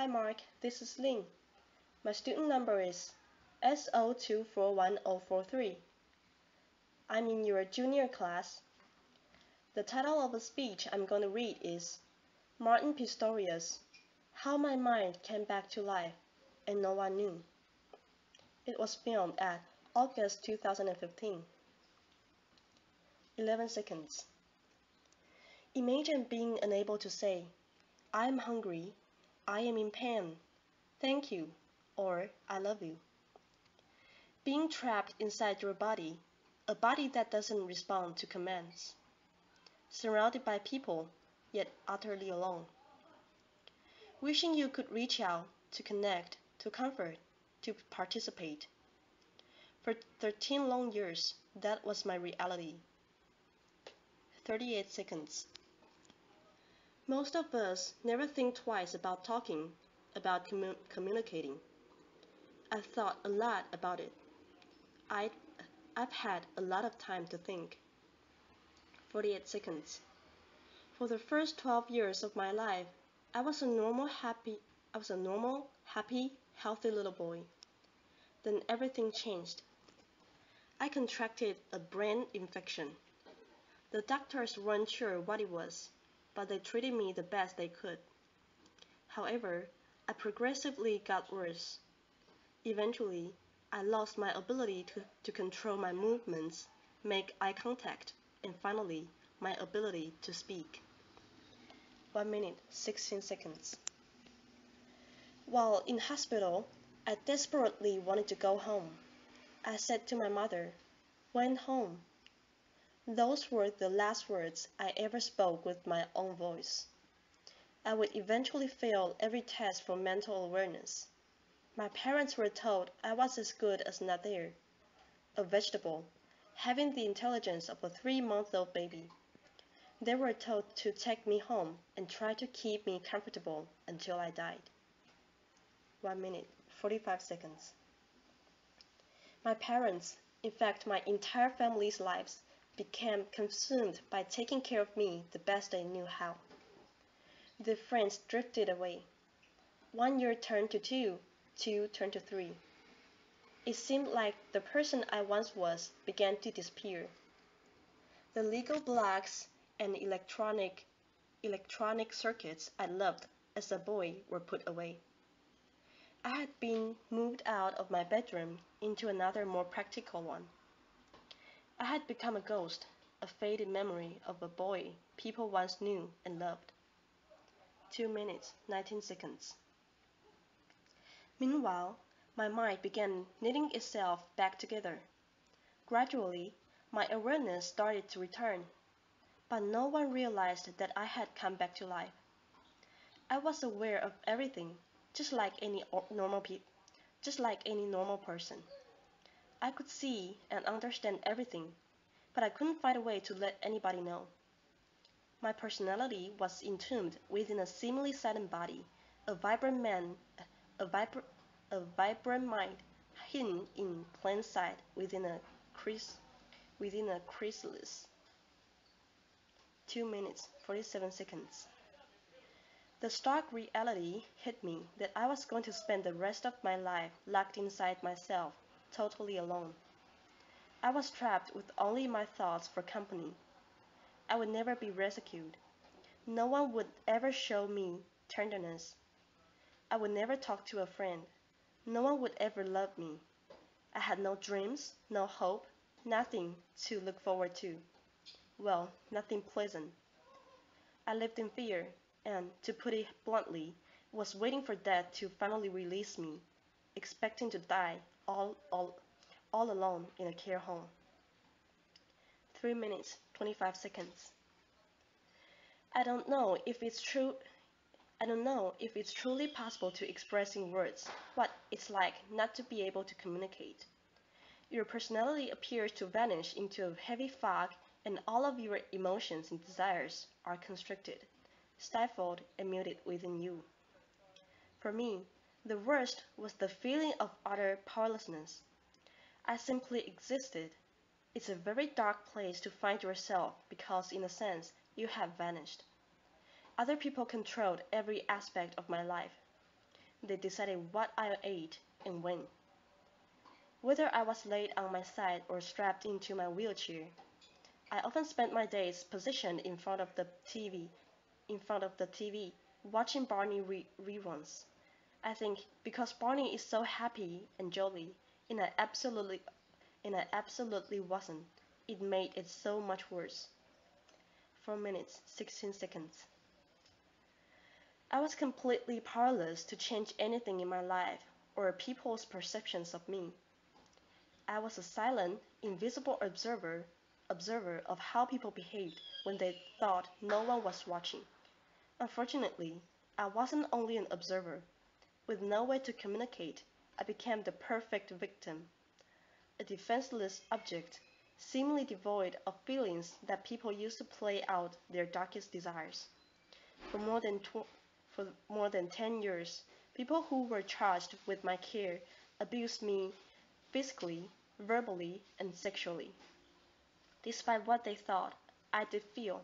Hi Mark, this is Lin. My student number is SO2411043. I'm in your junior class. The title of the speech I'm going to read is Martin Pistorius, How My Mind Came Back to Life and No One Knew. It was filmed at August 2015. 11 seconds. Imagine being unable to say, I am hungry, I am in pain, thank you, or I love you. Being trapped inside your body, a body that doesn't respond to commands. Surrounded by people, yet utterly alone. Wishing you could reach out, to connect, to comfort, to participate. For 13 long years, that was my reality. 38 seconds. Most of us never think twice about talking, about communicating. I've thought a lot about it. I've had a lot of time to think. 48 seconds. For the first 12 years of my life, I was a normal, happy, healthy little boy. Then everything changed. I contracted a brain infection. The doctors weren't sure what it was, but they treated me the best they could. However, I progressively got worse. Eventually, I lost my ability to control my movements, make eye contact, and finally, my ability to speak. 1 minute, 16 seconds. While in hospital, I desperately wanted to go home. I said to my mother, "When home?" Those were the last words I ever spoke with my own voice. I would eventually fail every test for mental awareness. My parents were told I was as good as not there, a vegetable, having the intelligence of a 3-month-old baby. They were told to take me home and try to keep me comfortable until I died. 1 minute, 45 seconds. My parents, in fact my entire family's lives, became consumed by taking care of me the best they knew how. Their friends drifted away. 1 year turned to 2, 2 turned to 3. It seemed like the person I once was began to disappear. The Lego blocks and electronic circuits I loved as a boy were put away. I had been moved out of my bedroom into another more practical one. I had become a ghost, a faded memory of a boy people once knew and loved. 2 minutes, 19 seconds. Meanwhile, my mind began knitting itself back together. Gradually, my awareness started to return, but no one realized that I had come back to life. I was aware of everything, just like any normal person. I could see and understand everything, but I couldn't find a way to let anybody know. My personality was entombed within a seemingly silent body, a vibrant mind hidden in plain sight within a chrysalis. 2 minutes, 47 seconds. The stark reality hit me that I was going to spend the rest of my life locked inside myself, totally alone. I was trapped with only my thoughts for company. I would never be rescued. No one would ever show me tenderness. I would never talk to a friend. No one would ever love me. I had no dreams, no hope, nothing to look forward to. Well, nothing pleasant. I lived in fear, and, to put it bluntly, was waiting for death to finally release me, expecting to die all alone in a care home. 3 minutes, 25 seconds. I don't know if it's truly possible to express in words what it's like not to be able to communicate. Your personality appears to vanish into a heavy fog, and all of your emotions and desires are constricted, stifled, and muted within you. For me, the worst was the feeling of utter powerlessness. I simply existed. It's a very dark place to find yourself because, in a sense, you have vanished. Other people controlled every aspect of my life. They decided what I ate and when, whether I was laid on my side or strapped into my wheelchair. I often spent my days positioned in front of the TV, watching Barney reruns. I think because Barney is so happy and jolly, and I absolutely wasn't, it made it so much worse. 4 minutes, 16 seconds. I was completely powerless to change anything in my life or people's perceptions of me. I was a silent, invisible observer of how people behaved when they thought no one was watching. Unfortunately, I wasn't only an observer. With no way to communicate, I became the perfect victim, a defenseless object, seemingly devoid of feelings that people used to play out their darkest desires. For more than 10 years, people who were charged with my care abused me physically, verbally, and sexually, despite what they thought I did feel.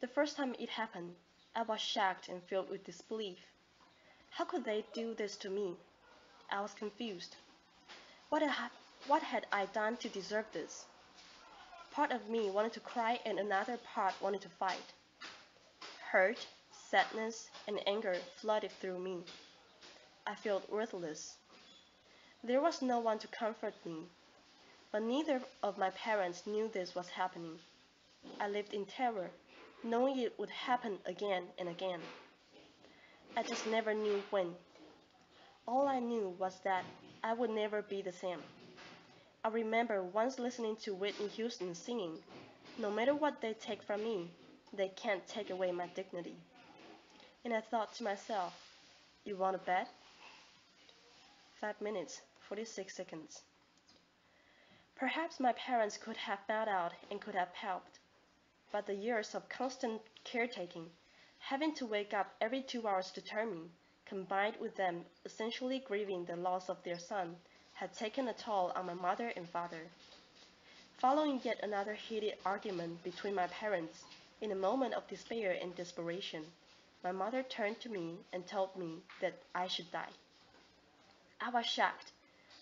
The first time it happened, I was shocked and filled with disbelief. How could they do this to me? I was confused. What had I done to deserve this? Part of me wanted to cry and another part wanted to fight. Hurt, sadness, and anger flooded through me. I felt worthless. There was no one to comfort me, but neither of my parents knew this was happening. I lived in terror, knowing it would happen again and again. I just never knew when. All I knew was that I would never be the same. I remember once listening to Whitney Houston singing, "No matter what they take from me, they can't take away my dignity." And I thought to myself, you want to bet? 5 minutes, 46 seconds. Perhaps my parents could have found out and could have helped, but the years of constant caretaking, having to wake up every 2 hours to turn me, combined with them essentially grieving the loss of their son, had taken a toll on my mother and father. Following yet another heated argument between my parents, in a moment of despair and desperation, my mother turned to me and told me that I should die. I was shocked,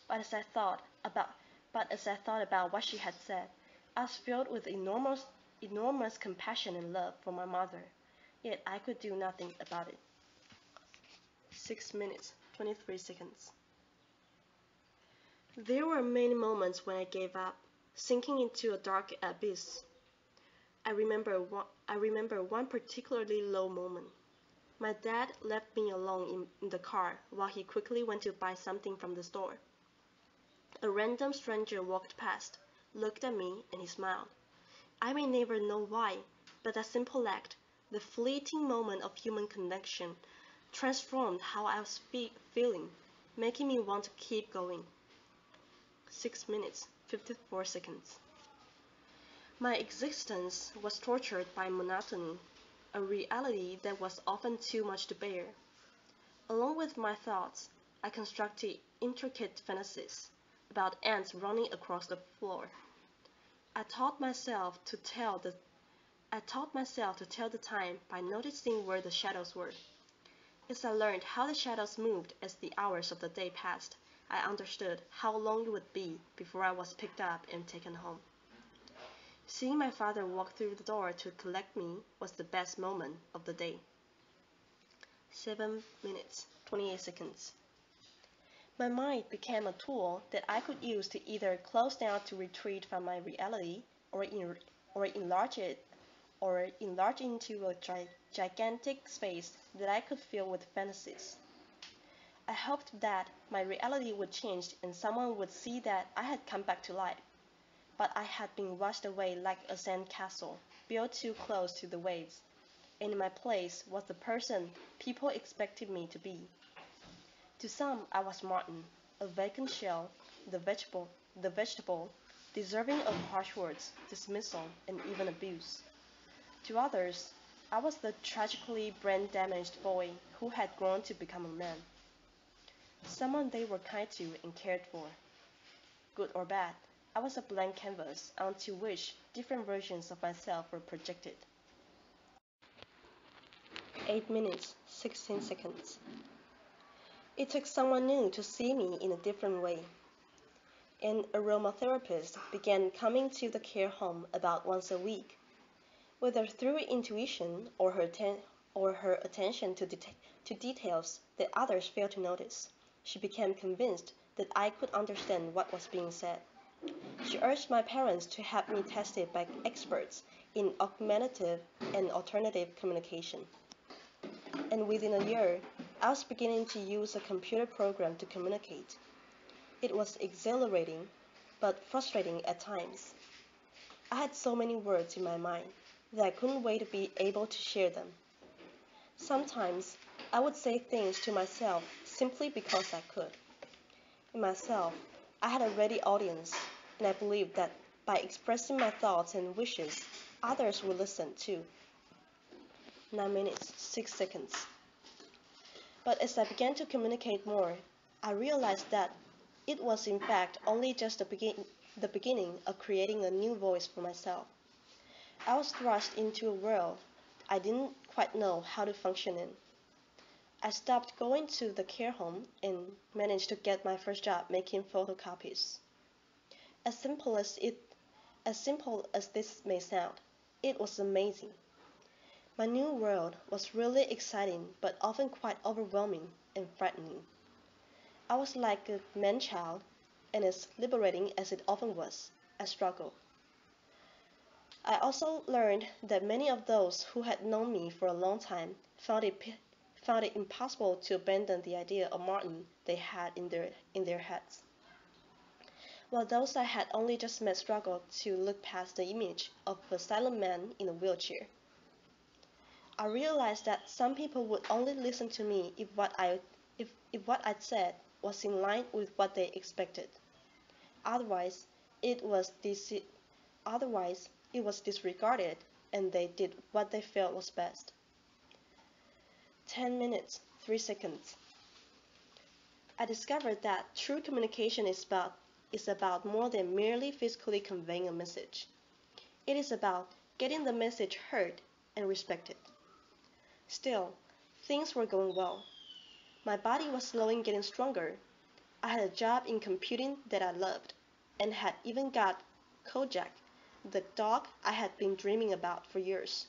but as I thought about what she had said, I was filled with enormous compassion and love for my mother, yet I could do nothing about it. 6 minutes, 23 seconds. There were many moments when I gave up, sinking into a dark abyss. I remember one particularly low moment. My dad left me alone in the car while he quickly went to buy something from the store. A random stranger walked past, looked at me, and he smiled. I may never know why, but that simple act, the fleeting moment of human connection, transformed how I was feeling, making me want to keep going. 6 minutes, 54 seconds. My existence was tortured by monotony, a reality that was often too much to bear. Along with my thoughts, I constructed intricate fantasies about ants running across the floor. I taught myself to tell the time by noticing where the shadows were. As I learned how the shadows moved as the hours of the day passed, I understood how long it would be before I was picked up and taken home. Seeing my father walk through the door to collect me was the best moment of the day. 7 minutes, 28 seconds. My mind became a tool that I could use to either close down to retreat from my reality or enlarge into a gigantic space that I could fill with fantasies. I hoped that my reality would change and someone would see that I had come back to life. But I had been washed away like a sand castle, built too close to the waves, and in my place was the person people expected me to be. To some, I was Martin, a vacant shell, the vegetable, deserving of harsh words, dismissal, and even abuse. To others, I was the tragically brain-damaged boy who had grown to become a man, someone they were kind to and cared for. Good or bad, I was a blank canvas onto which different versions of myself were projected. 8 minutes, 16 seconds. It took someone new to see me in a different way. An aromatherapist began coming to the care home about once a week. Whether through intuition or her attention to details that others failed to notice, she became convinced that I could understand what was being said. She urged my parents to have me tested by experts in augmentative and alternative communication. And within a year, I was beginning to use a computer program to communicate. It was exhilarating, but frustrating at times. I had so many words in my mind that I couldn't wait to be able to share them. Sometimes I would say things to myself simply because I could. In myself, I had a ready audience, and I believed that by expressing my thoughts and wishes, others would listen too. 9 minutes, 6 seconds. But as I began to communicate more, I realized that it was in fact only just the beginning of creating a new voice for myself. I was thrust into a world I didn't quite know how to function in. I stopped going to the care home and managed to get my first job making photocopies. As simple as this may sound, it was amazing. My new world was really exciting but often quite overwhelming and frightening. I was like a man-child, and as liberating as it often was, I struggled. I also learned that many of those who had known me for a long time found it impossible to abandon the idea of Martin they had in their heads, while those I had only just met struggled to look past the image of a silent man in a wheelchair. I realized that some people would only listen to me if what I'd said was in line with what they expected. Otherwise, it was disregarded, and they did what they felt was best. 10 minutes, 3 seconds. I discovered that true communication is about more than merely physically conveying a message. It is about getting the message heard and respected. Still, things were going well. My body was slowly getting stronger. I had a job in computing that I loved, and had even got Kojak, the dog I had been dreaming about for years.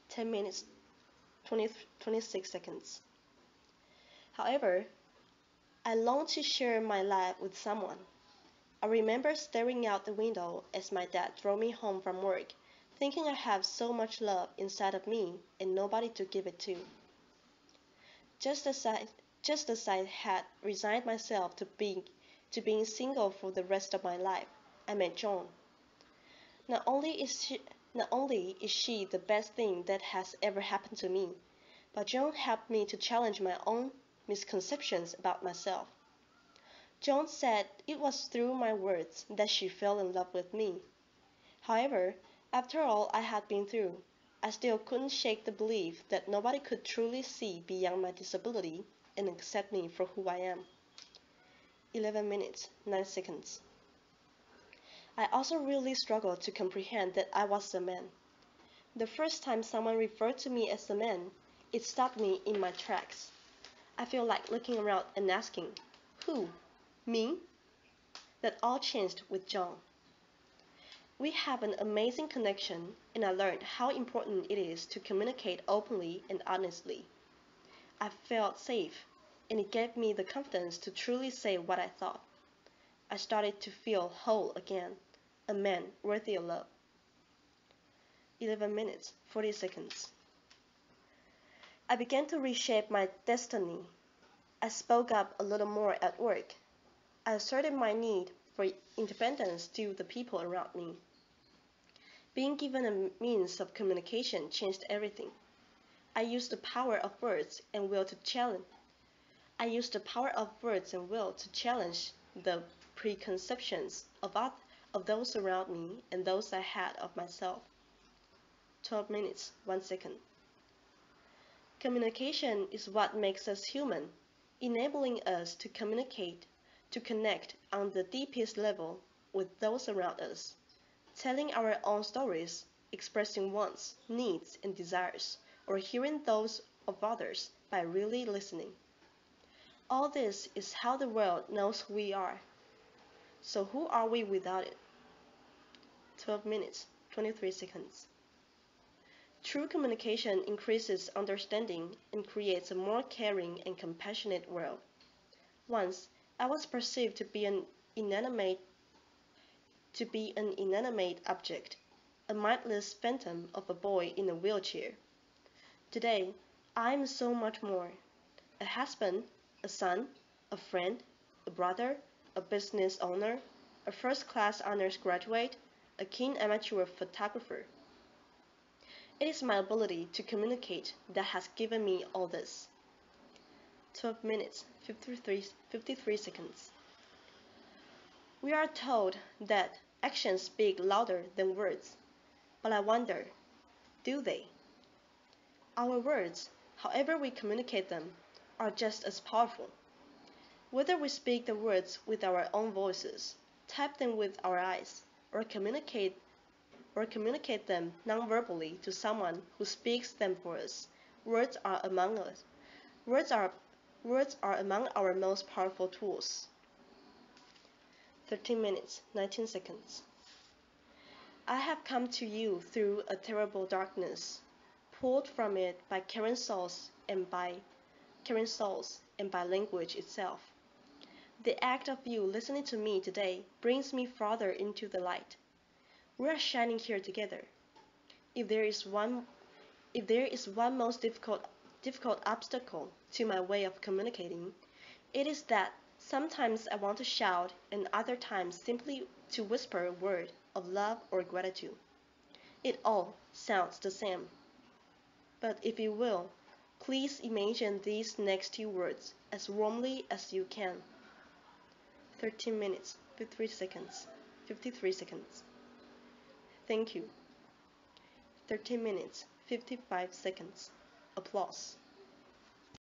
10 minutes, 26 seconds. However, I longed to share my life with someone. I remember staring out the window as my dad drove me home from work, thinking I have so much love inside of me and nobody to give it to. Just as I had resigned myself to being single for the rest of my life, I met Joan. Not only is she the best thing that has ever happened to me, but Joan helped me to challenge my own misconceptions about myself. Joan said it was through my words that she fell in love with me. However, after all I had been through, I still couldn't shake the belief that nobody could truly see beyond my disability and accept me for who I am. 11 minutes, 9 seconds. I also really struggled to comprehend that I was a man. The first time someone referred to me as a man, it stopped me in my tracks. I feel like looking around and asking, who? Me? That all changed with John. We have an amazing connection, and I learned how important it is to communicate openly and honestly. I felt safe, and it gave me the confidence to truly say what I thought. I started to feel whole again, a man worthy of love. 11 minutes, 40 seconds. I began to reshape my destiny. I spoke up a little more at work. I asserted my need for independence to the people around me. Being given a means of communication changed everything. I used the power of words and will to challenge. I used the power of words and will to challenge the preconceptions of those around me and those I had of myself. 12 minutes, 1 second. Communication is what makes us human, enabling us to communicate, to connect on the deepest level with those around us, telling our own stories, expressing wants, needs, and desires, or hearing those of others by really listening. All this is how the world knows who we are. So who are we without it? 12 minutes, 23 seconds. True communication increases understanding and creates a more caring and compassionate world. Once, I was perceived inanimate to be an inanimate object, a mindless phantom of a boy in a wheelchair. Today, I am so much more. A husband, a son, a friend, a brother, a business owner, a first-class honors graduate, a keen amateur photographer. It is my ability to communicate that has given me all this. 12 minutes, 53 seconds. We are told that actions speak louder than words, but I wonder, do they? Our words, however we communicate them, are just as powerful. Whether we speak the words with our own voices, type them with our eyes, or communicate them non-verbally to someone who speaks them for us, words are among us. Words are among our most powerful tools. 13 minutes, 19 seconds. I have come to you through a terrible darkness, pulled from it by caring souls and by language itself. The act of you listening to me today brings me farther into the light. We are shining here together. If there is one most difficult obstacle to my way of communicating, it is that sometimes I want to shout and other times simply to whisper a word of love or gratitude. It all sounds the same. But if you will, please imagine these next two words as warmly as you can. 13 minutes, 53 seconds. Thank you. 13 minutes, 55 seconds. Applause.